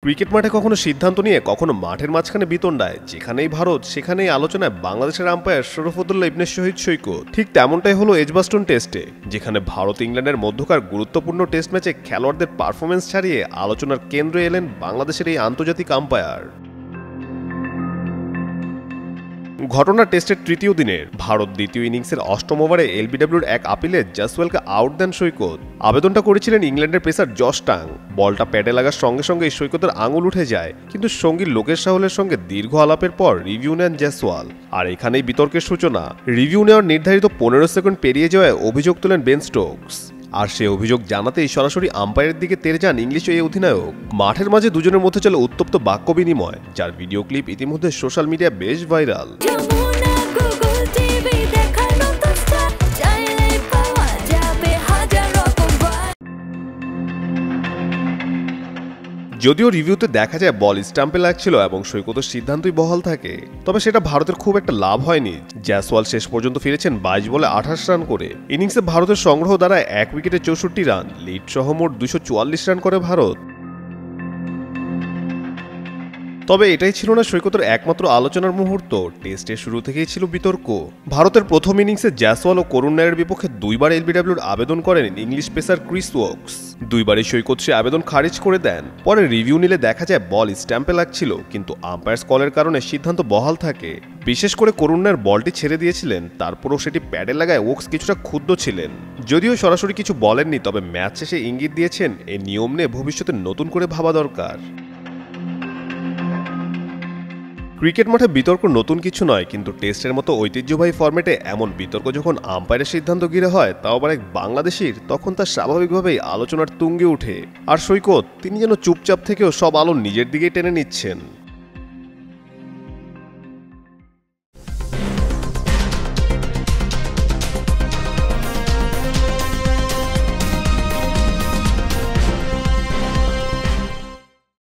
Cricket মাঠে কখনো সিদ্ধান্ত নিয়ে কখনো মাঠের মাঝখানে বিতণ্ডায়, যেখানেই ভারত সেখানেই আলোচনায় বাংলাদেশের আম্পায়ার শরফুদ্দৌল্লা ইবনে শহীদ সৈকত। ঠিক তেমনটাই হলো এজবাস্টন টেস্টে, যেখানে ভারত ইংল্যান্ডের মধ্যকার গুরুত্বপূর্ণ টেস্ট ম্যাচে খেলোয়াড়দের পারফরমেন্স ছাড়িয়ে আলোচনার কেন্দ্রে এলেন বাংলাদেশের এই আন্তর্জাতিক আম্পায়ার। ঘটনা টেস্টের তৃতীয় দিনের ভারত দ্বিতীয় ইনিংসের অষ্টম ওভারে এলবিডব্লিউর এক আপিলে জাসওয়ালকে আউট দেন সৈকত। আবেদনটা করেছিলেন ইংল্যান্ডের পেসার জশ টাং। বলটা প্যাডে লাগার সঙ্গে সঙ্গে সৈকতের আঙুল উঠে যায়, কিন্তু সঙ্গী লোকেশ রাহুলের সঙ্গে দীর্ঘ আলাপের পর রিভিউ নেন জাসওয়াল। আর এখানেই বিতর্কের সূচনা। রিভিউ নেওয়ার নির্ধারিত 15 সেকেন্ড পেরিয়ে যাওয়ায় অভিযোগ তোলেন বেন স্টোকস। আর সে অভিযোগ জানাতেই সরাসরি আম্পায়ারের দিকে তেড়ে যান ইংলিশ এই অধিনায়ক। মাঠের মাঝে দুজনের মধ্যে চলে উত্তপ্ত বাক্য বিনিময়, যার ভিডিও ক্লিপ ইতিমধ্যে সোশ্যাল মিডিয়া বেশ ভাইরাল। যদিও রিভিউতে দেখা যায় বল স্টাম্পে লাগছিল এবং সৈকতের সিদ্ধান্তই বহাল থাকে, তবে সেটা ভারতের খুব একটা লাভ হয়নি। জাসওয়াল শেষ পর্যন্ত ফিরেছেন 22 বলে 28 রান করে। ইনিংসে ভারতের সংগ্রহ দ্বারা 1 উইকেটে 64 রান, লিড সহ মোট 244 রান করে ভারত। তবে এটাই ছিল না সৈকতের একমাত্র আলোচনার মুহূর্ত। টেস্টের শুরু থেকেই ছিল বিতর্ক। ভারতের প্রথম ইনিংসে জাসওয়াল ও করুণ নায়ারের বিপক্ষে দুইবার এলবিডব্লিউর আবেদন করেন ইংলিশ পেসার ক্রিস ওকস। দুইবারই সৈকত সে আবেদন খারিজ করে দেন। পরে রিভিউ নিলে দেখা যায় বল স্ট্যাম্পে লাগছিল, কিন্তু আম্পায়ার্স কলের কারণে সিদ্ধান্ত বহাল থাকে। বিশেষ করে করুণ নায়ার বলটি ছেড়ে দিয়েছিলেন, তারপরও সেটি প্যাডে লাগায় ওকস কিছুটা ক্ষুব্ধ ছিলেন। যদিও সরাসরি কিছু বলেননি, তবে ম্যাচ শেষে ইঙ্গিত দিয়েছেন এই নিয়ম নিয়ে ভবিষ্যতে নতুন করে ভাবা দরকার। ক্রিকেট মাঠে বিতর্ক নতুন কিছু নয়, কিন্তু টেস্টের মতো ঐতিহ্যবাহী ফরম্যাটে এমন বিতর্ক যখন আম্পায়ারের সিদ্ধান্ত ঘিরে হয়, তাও আবার এক বাংলাদেশির, তখন তার স্বাভাবিকভাবেই আলোচনার তুঙ্গে ওঠে। আর সৈকত, তিনি যেন চুপচাপ থেকেও সব আলো নিজের দিকেই টেনে নিচ্ছেন।